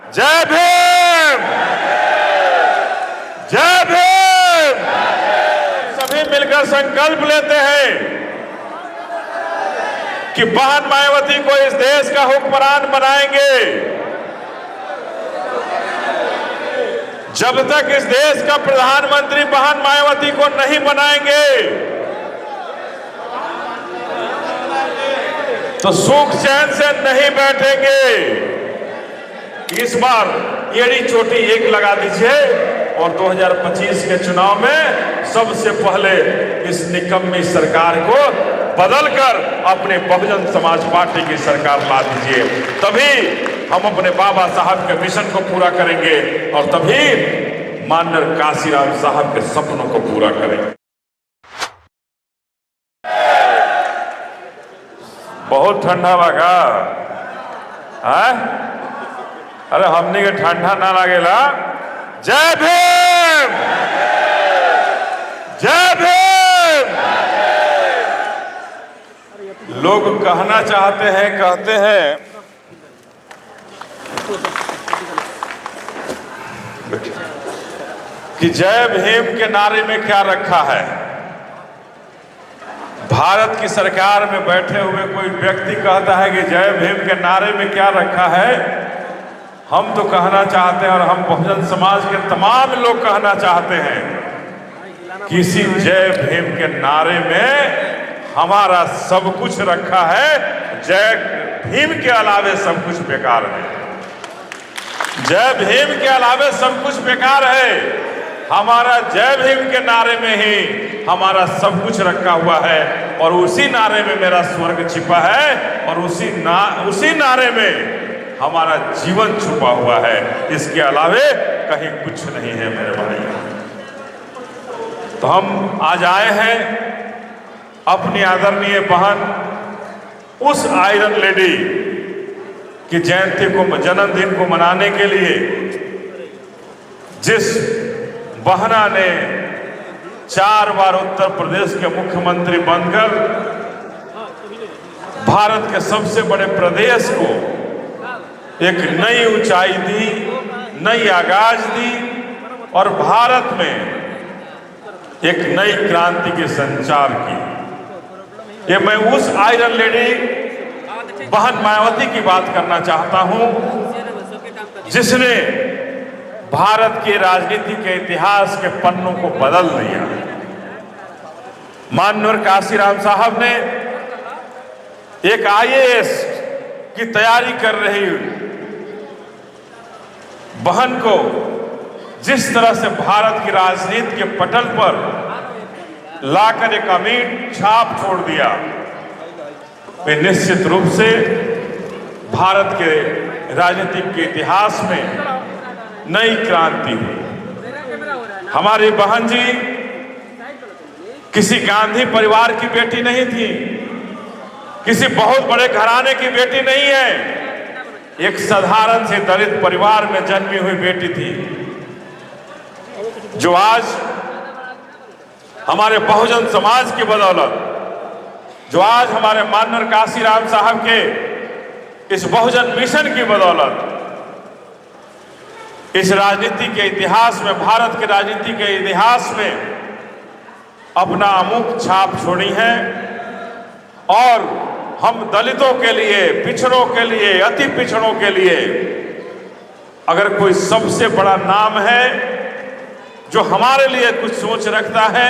जय भीम, जय भीम। सभी मिलकर संकल्प लेते हैं कि बहन मायावती को इस देश का हुक्मरान बनाएंगे। जब तक इस देश का प्रधानमंत्री बहन मायावती को नहीं बनाएंगे तो सुख चैन से नहीं बैठेंगे। इस बार एड़ी चोटी एक लगा दीजिए और 2025 के चुनाव में सबसे पहले इस निकम्मी सरकार को बदलकर अपने बहुजन समाज पार्टी की सरकार ला दीजिए। तभी हम अपने बाबा साहब के मिशन को पूरा करेंगे और तभी माननीय काशीराम साहब के सपनों को पूरा करेंगे। बहुत ठंडा लगा है? अरे हमने के ठंडा ना लगेला। जय भीम, जय भीम। लोग कहना चाहते हैं, कहते हैं कि जय भीम के नारे में क्या रखा है। भारत की सरकार में बैठे हुए कोई व्यक्ति कहता है कि जय भीम के नारे में क्या रखा है। हम तो कहना चाहते हैं और हम बहुजन समाज के तमाम लोग कहना चाहते हैं कि इसी जय भीम के नारे में हमारा सब कुछ रखा है। जय भीम के अलावे सब कुछ बेकार है। जय भीम के अलावे सब कुछ बेकार है। हमारा जय भीम के नारे में ही हमारा सब कुछ रखा हुआ है और उसी नारे में मेरा स्वर्ग छिपा है और उसी नारे में हमारा जीवन छुपा हुआ है। इसके अलावे कहीं कुछ नहीं है मेरे भाई। तो हम आज आए हैं अपनी आदरणीय बहन उस आयरन लेडी की जयंती को, जन्मदिन को मनाने के लिए, जिस बहना ने 4 बार उत्तर प्रदेश के मुख्यमंत्री बनकर भारत के सबसे बड़े प्रदेश को एक नई ऊंचाई दी, नई आगाज दी और भारत में एक नई क्रांति के संचार की। ये मैं उस आयरन लेडी बहन मायावती की बात करना चाहता हूं जिसने भारत के राजनीति के इतिहास के पन्नों को बदल दिया। माननीय काशीराम साहब ने एक IAS की तैयारी कर रही बहन को जिस तरह से भारत की राजनीति के पटल पर लाकर एक अमिट छाप छोड़ दिया, वे निश्चित रूप से भारत के राजनीतिक के इतिहास में नई क्रांति हुई। हमारी बहन जी किसी गांधी परिवार की बेटी नहीं थी, किसी बहुत बड़े घराने की बेटी नहीं है, एक साधारण से दलित परिवार में जन्मी हुई बेटी थी जो आज हमारे बहुजन समाज की बदौलत, जो आज हमारे माननीय काशीराम साहब के इस बहुजन मिशन की बदौलत इस राजनीति के इतिहास में, भारत के राजनीति के इतिहास में अपना अमुक छाप छोड़ी है। और हम दलितों के लिए, पिछड़ों के लिए, अति पिछड़ों के लिए अगर कोई सबसे बड़ा नाम है जो हमारे लिए कुछ सोच रखता है,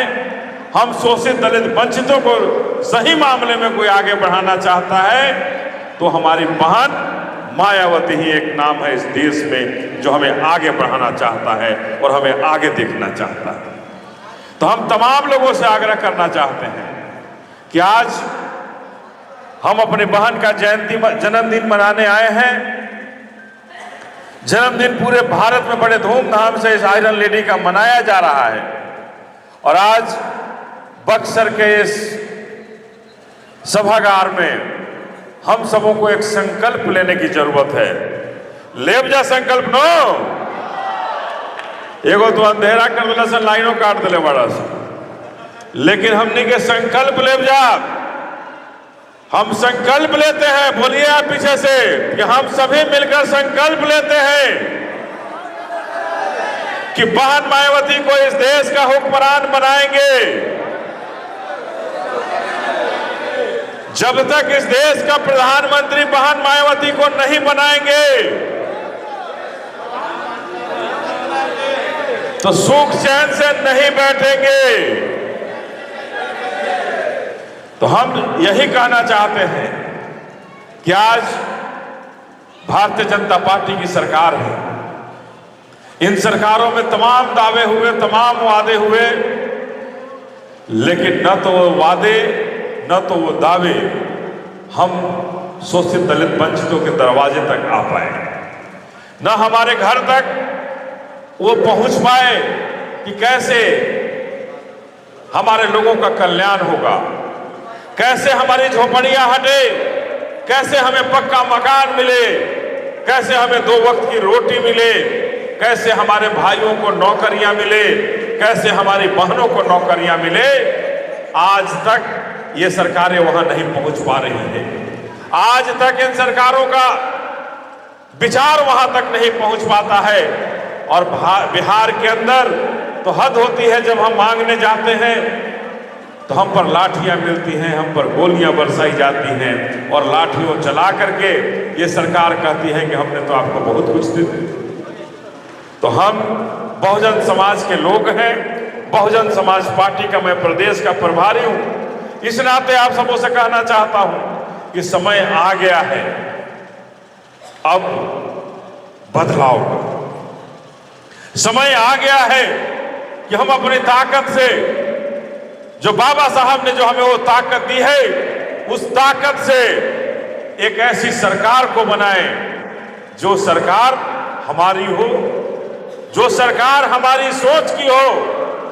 हम शोषित दलित वंचितों को सही मामले में कोई आगे बढ़ाना चाहता है, तो हमारी बहन मायावती ही एक नाम है इस देश में जो हमें आगे बढ़ाना चाहता है और हमें आगे देखना चाहता है। तो हम तमाम लोगों से आग्रह करना चाहते हैं कि आज हम अपनी बहन का जन्मदिन मनाने आए हैं। जन्मदिन पूरे भारत में बड़े धूमधाम से इस आयरन लेडी का मनाया जा रहा है और आज बक्सर के इस सभागार में हम सबों को एक संकल्प लेने की जरूरत है। लेब जा संकल्प नो, एगो तो अंधेरा कर दिला से लाइनों काट दिले बड़ा सा, लेकिन हमने के संकल्प लेब जा। हम संकल्प लेते हैं, बोलिए आप पीछे से कि हम सभी मिलकर संकल्प लेते हैं कि बहन मायावती को इस देश का हुक्मरान बनाएंगे। जब तक इस देश का प्रधानमंत्री बहन मायावती को नहीं बनाएंगे तो सुख चैन से नहीं बैठेंगे। तो हम यही कहना चाहते हैं कि आज भारतीय जनता पार्टी की सरकार है। इन सरकारों में तमाम दावे हुए, तमाम वादे हुए, लेकिन न तो वो वादे न तो वो दावे हम शोषित दलित वंचितों के दरवाजे तक आ पाए, न हमारे घर तक वो पहुंच पाए कि कैसे हमारे लोगों का कल्याण होगा, कैसे हमारी झोपड़ियां हटे, कैसे हमें पक्का मकान मिले, कैसे हमें 2 वक्त की रोटी मिले, कैसे हमारे भाइयों को नौकरियां मिले, कैसे हमारी बहनों को नौकरियां मिले। आज तक ये सरकारें वहां नहीं पहुंच पा रही हैं। आज तक इन सरकारों का विचार वहां तक नहीं पहुंच पाता है। और बिहार के अंदर तो हद होती है, जब हम मांगने जाते हैं तो हम पर लाठियां मिलती हैं, हम पर गोलियां बरसाई जाती हैं और लाठियों चला करके ये सरकार कहती है कि हमने तो आपको बहुत कुछ दे दिया। तो हम बहुजन समाज के लोग हैं, बहुजन समाज पार्टी का मैं प्रदेश का प्रभारी हूं। इस नाते आप सबों से कहना चाहता हूं कि समय आ गया है अब बदलाव का। समय आ गया है कि हम अपनी ताकत से, जो बाबा साहब ने जो हमें वो ताकत दी है, उस ताकत से एक ऐसी सरकार को बनाएं जो सरकार हमारी हो, जो सरकार हमारी सोच की हो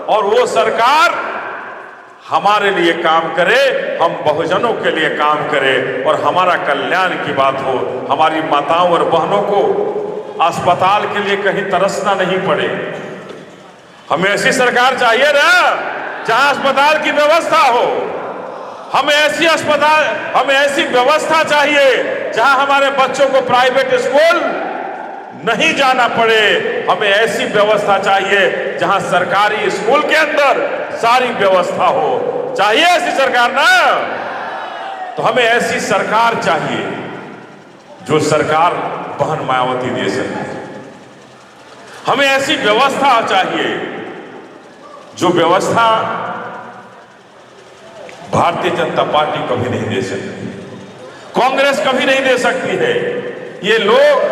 और वो सरकार हमारे लिए काम करे, हम बहुजनों के लिए काम करें और हमारा कल्याण की बात हो। हमारी माताओं और बहनों को अस्पताल के लिए कहीं तरसना नहीं पड़े। हमें ऐसी सरकार चाहिए ना जहां अस्पताल की व्यवस्था हो। हमें ऐसी व्यवस्था चाहिए जहां हमारे बच्चों को प्राइवेट स्कूल नहीं जाना पड़े। हमें ऐसी व्यवस्था चाहिए जहां सरकारी स्कूल के अंदर सारी व्यवस्था हो। चाहिए ऐसी सरकार ना? तो हमें ऐसी सरकार चाहिए जो सरकार बहन मायावती दे सके। हमें ऐसी व्यवस्था चाहिए जो व्यवस्था भारतीय जनता पार्टी कभी नहीं दे सकती, कांग्रेस कभी नहीं दे सकती है। ये लोग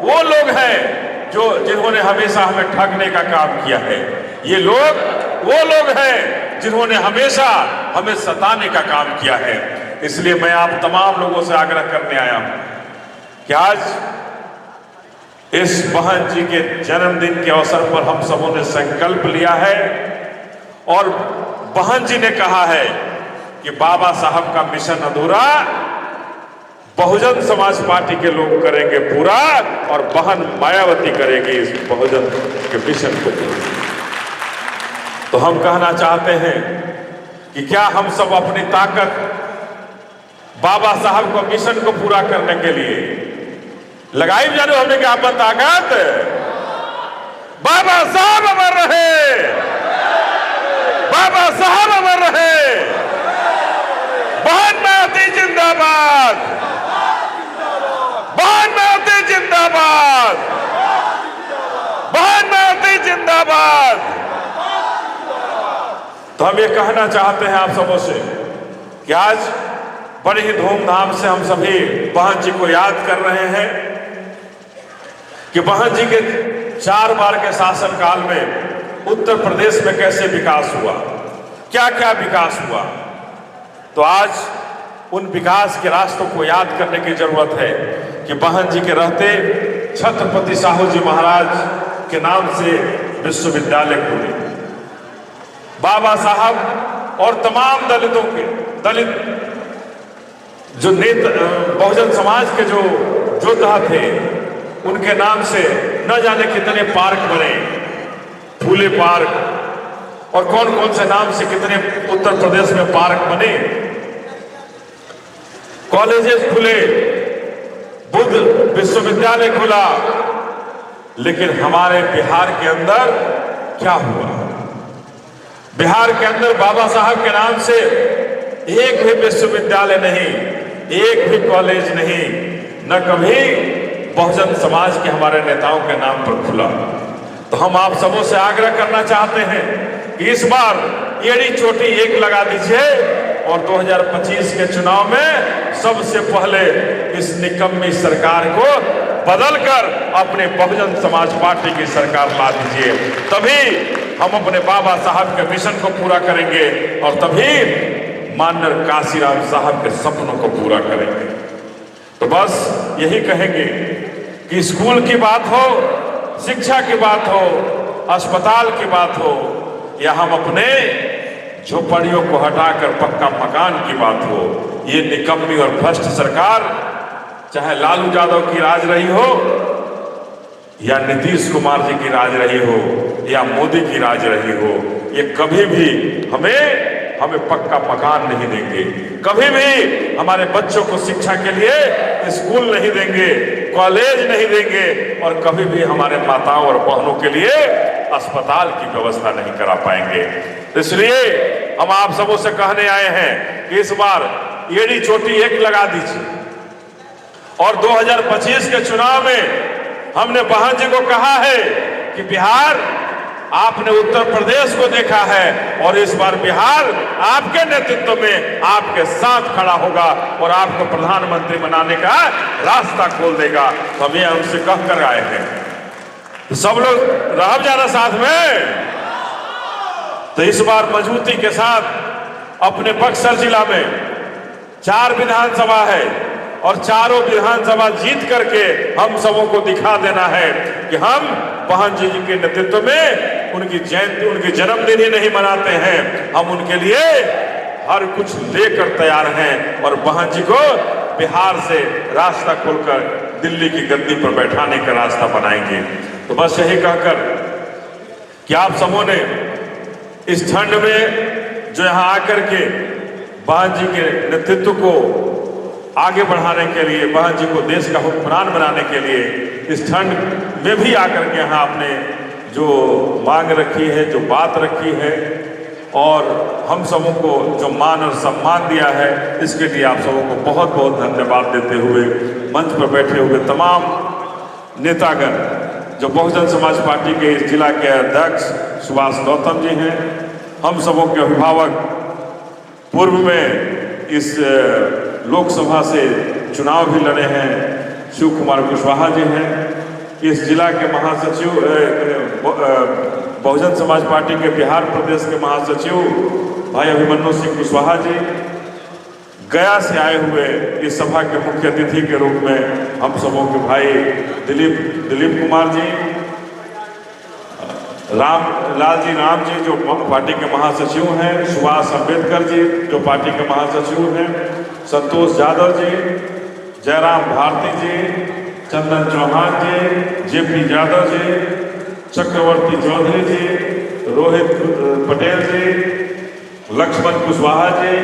वो लोग हैं जिन्होंने हमेशा हमें ठगने का काम किया है। ये लोग वो लोग हैं जिन्होंने हमेशा हमें सताने का काम किया है। इसलिए मैं आप तमाम लोगों से आग्रह करने आया हूं कि आज इस बहन जी के जन्मदिन के अवसर पर हम सबों ने संकल्प लिया है और बहन जी ने कहा है कि बाबा साहब का मिशन अधूरा बहुजन समाज पार्टी के लोग करेंगे पूरा और बहन मायावती करेगी इस बहुजन के मिशन को। तो हम कहना चाहते हैं कि क्या हम सब अपनी ताकत बाबा साहब को मिशन को पूरा करने के लिए लगाई जाने। हमने क्या अपन ताकत? बाबा साहब अमर रहे, बाबा साहब अमर रहे, बहन मायावती जिंदाबाद, बहन मायावती जिंदाबाद, बहन मायावती जिंदाबाद। तो हम ये कहना चाहते हैं आप सबों से कि आज बड़ी ही धूमधाम से हम सभी बहन जी को याद कर रहे हैं कि बहन जी के 4 बार के शासनकाल में उत्तर प्रदेश में कैसे विकास हुआ, क्या क्या विकास हुआ। तो आज उन विकास के रास्तों को याद करने की जरूरत है कि बहन जी के रहते छत्रपति साहू जी महाराज के नाम से विश्वविद्यालय खुले। बाबा साहब और तमाम दलित जो नेता बहुजन समाज के जो योद्धा थे, उनके नाम से न जाने कितने पार्क बने, फूले पार्क और कौन कौन से नाम से कितने उत्तर प्रदेश में पार्क बने, कॉलेजेस खुले, बुद्ध विश्वविद्यालय खुला, लेकिन हमारे बिहार के अंदर क्या हुआ? बिहार के अंदर बाबा साहब के नाम से एक भी विश्वविद्यालय नहीं, एक भी कॉलेज नहीं, न कभी बहुजन समाज के हमारे नेताओं के नाम पर खुला। तो हम आप सबों से आग्रह करना चाहते हैं कि इस बार एड़ी चोटी एक लगा दीजिए और 2025 के चुनाव में सबसे पहले इस निकम्मी सरकार को बदलकर अपने बहुजन समाज पार्टी की सरकार ला दीजिए। तभी हम अपने बाबा साहब के मिशन को पूरा करेंगे और तभी माननीय काशीराम साहब के सपनों को पूरा करेंगे। तो बस यही कहेंगे कि स्कूल की बात हो, शिक्षा की बात हो, अस्पताल की बात हो, या हम अपने झोपड़ियों को हटाकर पक्का मकान की बात हो, ये निकम्मी और भ्रष्ट सरकार चाहे लालू यादव की राज रही हो या नीतीश कुमार जी की राज रही हो या मोदी की राज रही हो, ये कभी भी हमें पक्का मकान नहीं देंगे, कभी भी हमारे बच्चों को शिक्षा के लिए स्कूल नहीं देंगे, कॉलेज नहीं देंगे और कभी भी हमारे माताओं और बहनों के लिए अस्पताल की व्यवस्था नहीं करा पाएंगे। इसलिए हम आप सबों से कहने आए हैं कि इस बार एड़ी चोटी एक लगा दीजिए और 2025 के चुनाव में हमने बहन जी को कहा है कि बिहार, आपने उत्तर प्रदेश को देखा है और इस बार बिहार आपके नेतृत्व में आपके साथ खड़ा होगा और आपको प्रधानमंत्री बनाने का रास्ता खोल देगा। तो हम ये उनसे कह कर आए हैं, तो सब लोग रह जाना साथ में। तो इस बार मजबूती के साथ अपने बक्सर जिला में 4 विधानसभा है और चारों विधानसभा जीत करके हम सबों को दिखा देना है कि हम बहन जी के नेतृत्व में उनकी जयंती, उनके जन्मदिन ही नहीं मनाते हैं, हम उनके लिए हर कुछ लेकर तैयार हैं और बहन जी को बिहार से रास्ता खोलकर दिल्ली की गद्दी पर बैठाने का रास्ता बनाएंगे। तो बस यही कहकर कि आप सबों ने इस ठंड में जो यहाँ आकर के बहन जी के नेतृत्व को आगे बढ़ाने के लिए, बहन जी को देश का हुक्मरान बनाने के लिए इस ठंड में भी आकर के यहाँ आपने जो मांग रखी है, जो बात रखी है और हम सबों को जो मान और सम्मान दिया है, इसके लिए आप सबों को बहुत बहुत धन्यवाद देते हुए मंच पर बैठे हुए तमाम नेतागण, जो बहुजन समाज पार्टी के इस जिला के अध्यक्ष सुभाष गौतम जी हैं, हम सबों के अभिभावक, पूर्व में इस लोकसभा से चुनाव भी लड़े हैं शिव कुमार कुशवाहा जी हैं, इस जिला के महासचिव, बहुजन समाज पार्टी के बिहार प्रदेश के महासचिव भाई अभिमन्यु सिंह कुशवाहा जी, गया से आए हुए इस सभा के मुख्य अतिथि के रूप में हम सबों के भाई दिलीप कुमार जी, लाल जी जो पार्टी के महासचिव हैं, सुभाष अम्बेडकर जी जो पार्टी के महासचिव हैं, संतोष यादव जी, जयराम भारती जी, चंदन चौहान जी, जेपी यादव जी, चक्रवर्ती चौधरी जी, रोहित पटेल जी, लक्ष्मण कुशवाहा जी,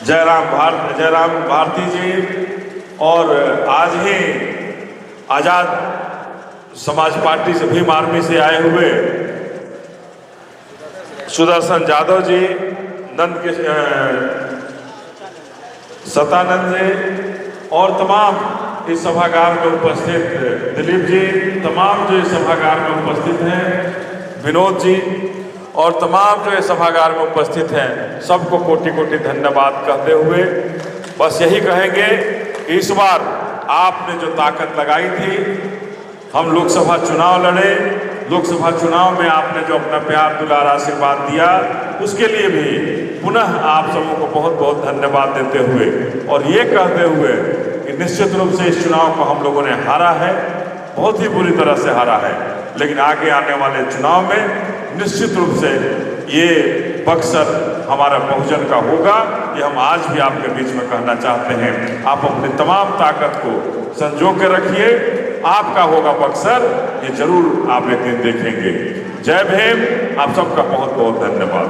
जयराम भारती जी और आज ही आजाद समाज पार्टी से भीम आर्मी से आए हुए सुदर्शन यादव जी, सतानंद जी और तमाम इस सभागार में उपस्थित दिलीप जी, तमाम जो इस सभागार में उपस्थित हैं, विनोद जी और तमाम जो इस सभागार में उपस्थित हैं, सबको कोटि कोटि धन्यवाद कहते हुए बस यही कहेंगे कि इस बार आपने जो ताकत लगाई थी, हम लोकसभा चुनाव लड़े, लोकसभा चुनाव में आपने जो अपना प्यार दुलार आशीर्वाद दिया, उसके लिए भी पुनः आप सबों को बहुत बहुत धन्यवाद देते हुए और ये कहते हुए कि निश्चित रूप से इस चुनाव को हम लोगों ने हारा है, बहुत ही बुरी तरह से हारा है, लेकिन आगे आने वाले चुनाव में निश्चित रूप से ये बक्सर हमारा बहुजन का होगा। ये हम आज भी आपके बीच में कहना चाहते हैं। आप अपनी तमाम ताकत को संजो के रखिए, आपका होगा बक्सर, ये जरूर आप एक दिन देखेंगे। जय भीम, आप सबका बहुत बहुत धन्यवाद।